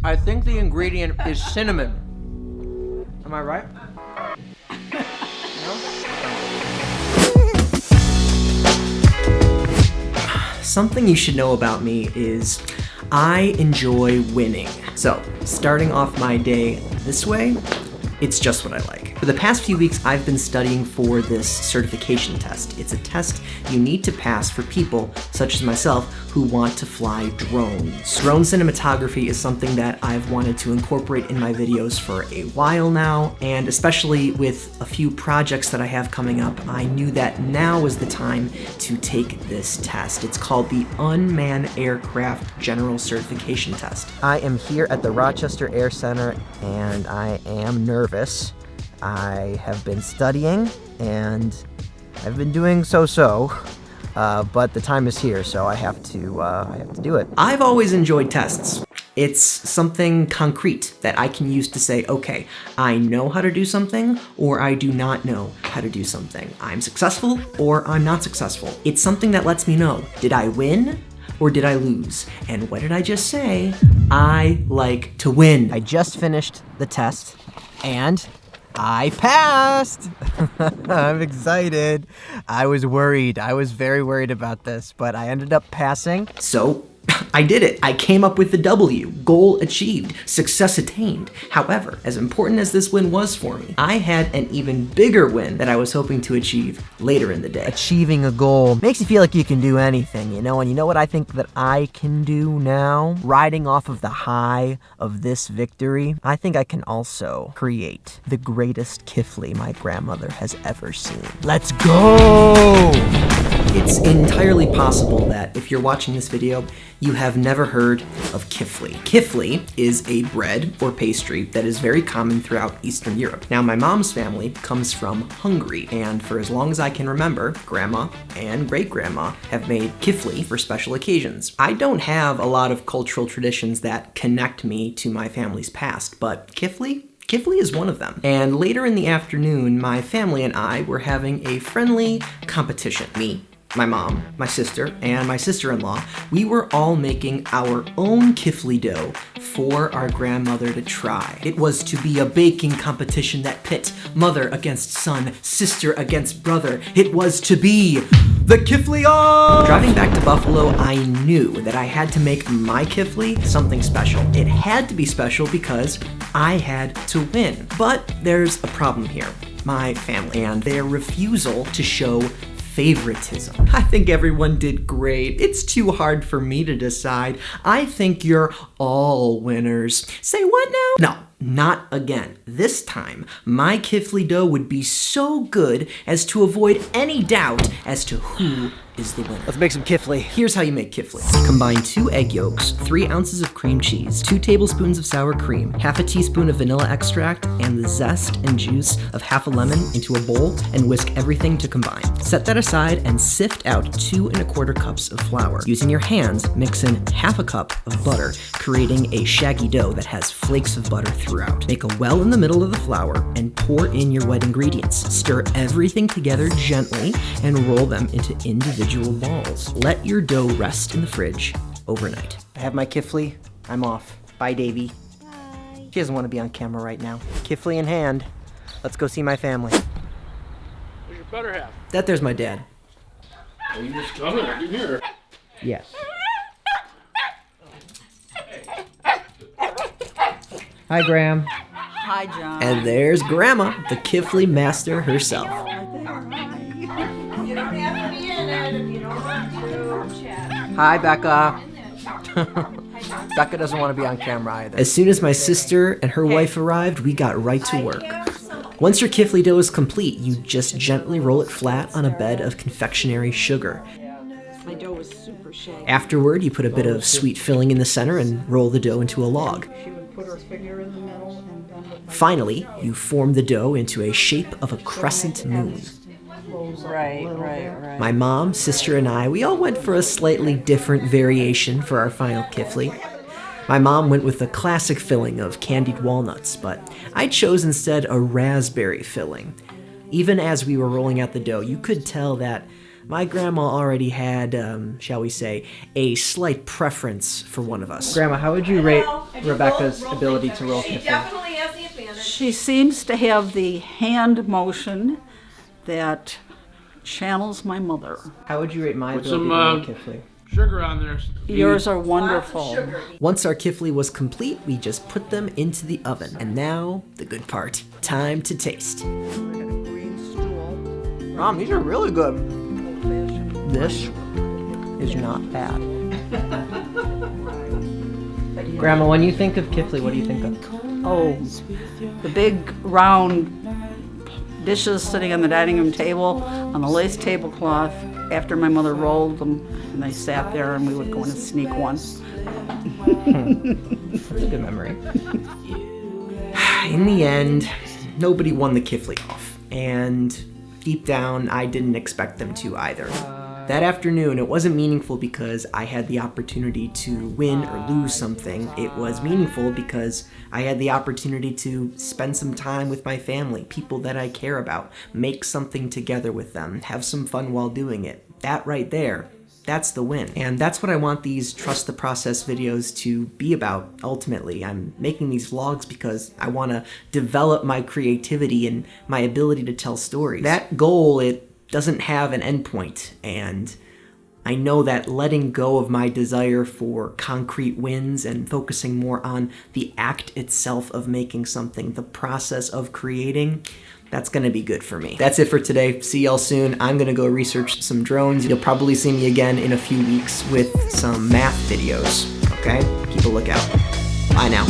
I think the ingredient is cinnamon. Am I right? Something you should know about me is I enjoy winning. So, starting off my day this way, it's just what I like. For the past few weeks, I've been studying for this certification test. It's a test you need to pass for people, such as myself, who want to fly drones. Drone cinematography is something that I've wanted to incorporate in my videos for a while now, and especially with a few projects that I have coming up, I knew that now was the time to take this test. It's called the Unmanned Aircraft General Certification Test. I am here at the Rochester Air Center, and I am nervous. I have been studying, and I've been doing so-so. But the time is here, so I have to do it. I've always enjoyed tests. It's something concrete that I can use to say, okay, I know how to do something, or I do not know how to do something. I'm successful, or I'm not successful. It's something that lets me know, did I win, or did I lose? And what did I just say? I like to win. I just finished the test, and I passed! I'm excited. I was worried. I was very worried about this, but I ended up passing. So, I did it. I came up with the W. Goal achieved. Success attained. However, as important as this win was for me, I had an even bigger win that I was hoping to achieve later in the day. Achieving a goal makes you feel like you can do anything, you know? And you know what I think that I can do now? Riding off of the high of this victory, I think I can also create the greatest Kiflik my grandmother has ever seen. Let's go! It's entirely possible that if you're watching this video, you have never heard of Kiflik. Kiflik is a bread or pastry that is very common throughout Eastern Europe. Now, my mom's family comes from Hungary, and for as long as I can remember, Grandma and great-grandma have made Kiflik for special occasions. I don't have a lot of cultural traditions that connect me to my family's past, but Kiflik is one of them. And later in the afternoon, my family and I were having a friendly competition. Me, my mom, my sister, and my sister-in-law, we were all making our own Kiflik dough for our grandmother to try. It was to be a baking competition that pit mother against son, sister against brother. It was to be the Kiflik off! Driving back to Buffalo, I knew that I had to make my Kiflik something special. It had to be special because I had to win. But there's a problem here. My family and their refusal to show favoritism. I think everyone did great. It's too hard for me to decide. I think you're all winners. Say what now? No, not again. This time, my Kiflik dough would be so good as to avoid any doubt as to who is the winner. Let's make some Kiflik. Here's how you make Kiflik. Combine 2 egg yolks, 3 ounces of cream cheese, 2 tablespoons of sour cream, half a teaspoon of vanilla extract, and the zest and juice of half a lemon into a bowl and whisk everything to combine. Set that aside and sift out 2 1/4 cups of flour. Using your hands, mix in half a cup of butter, creating a shaggy dough that has flakes of butter throughout. Make a well in the middle of the flour and pour in your wet ingredients. Stir everything together gently and roll them into individual balls. Let your dough rest in the fridge overnight. I have my Kiflik. I'm off. Bye, Davy. Bye. She doesn't want to be on camera right now. Kiflik in hand. Let's go see my family. Where's your better half? There's my dad. Are you just coming? I can hear. Yes. Hi, Graham. Hi, John. And there's Grandma, the Kiflik master herself. You don't have to be in it if you don't want to chat. Hi, Becca. Becca doesn't want to be on camera either. As soon as my sister and her wife arrived, we got right to work. Once your Kiflik dough is complete, you just gently roll it flat on a bed of confectionery sugar. My dough was super shaggy. Afterward, you put a bit of sweet filling in the center and roll the dough into a log. She would put her finger in the middle and bend it. Finally, you form the dough into a shape of a crescent moon. Right. My mom, sister, and I, we all went for a slightly different variation for our final Kiflik. My mom went with a classic filling of candied walnuts, but I chose instead a raspberry filling. Even as we were rolling out the dough, you could tell that My grandma already had, shall we say, a slight preference for one of us. Grandma, how would you rate Rebecca's ability to roll She Kiflik? definitely has the advantage. She seems to have the hand motion that channels my mother. How would you rate my Put ability some to roll Kiflik? sugar on there. Yours are wonderful. Once our kifli was complete, we just put them into the oven. And now, the good part. Time to taste. Mom, these are really good. This is not bad. Grandma, when you think of kifli, what do you think of? Oh, the big round dishes sitting on the dining room table on the lace tablecloth after my mother rolled them, and they sat there and we would go in and sneak one. That's a good memory. In the end, nobody won the kifli off, and deep down, I didn't expect them to either. That afternoon, it wasn't meaningful because I had the opportunity to win or lose something. It was meaningful because I had the opportunity to spend some time with my family, people that I care about, make something together with them, have some fun while doing it. That right there, that's the win. And that's what I want these Trust the Process videos to be about, ultimately. I'm making these vlogs because I want to develop my creativity and my ability to tell stories. That goal, it doesn't have an endpoint, and I know that letting go of my desire for concrete wins and focusing more on the act itself of making something, the process of creating, that's gonna be good for me. That's it for today. See y'all soon. I'm gonna go research some drones. You'll probably see me again in a few weeks with some math videos, okay? Keep a lookout. Bye now.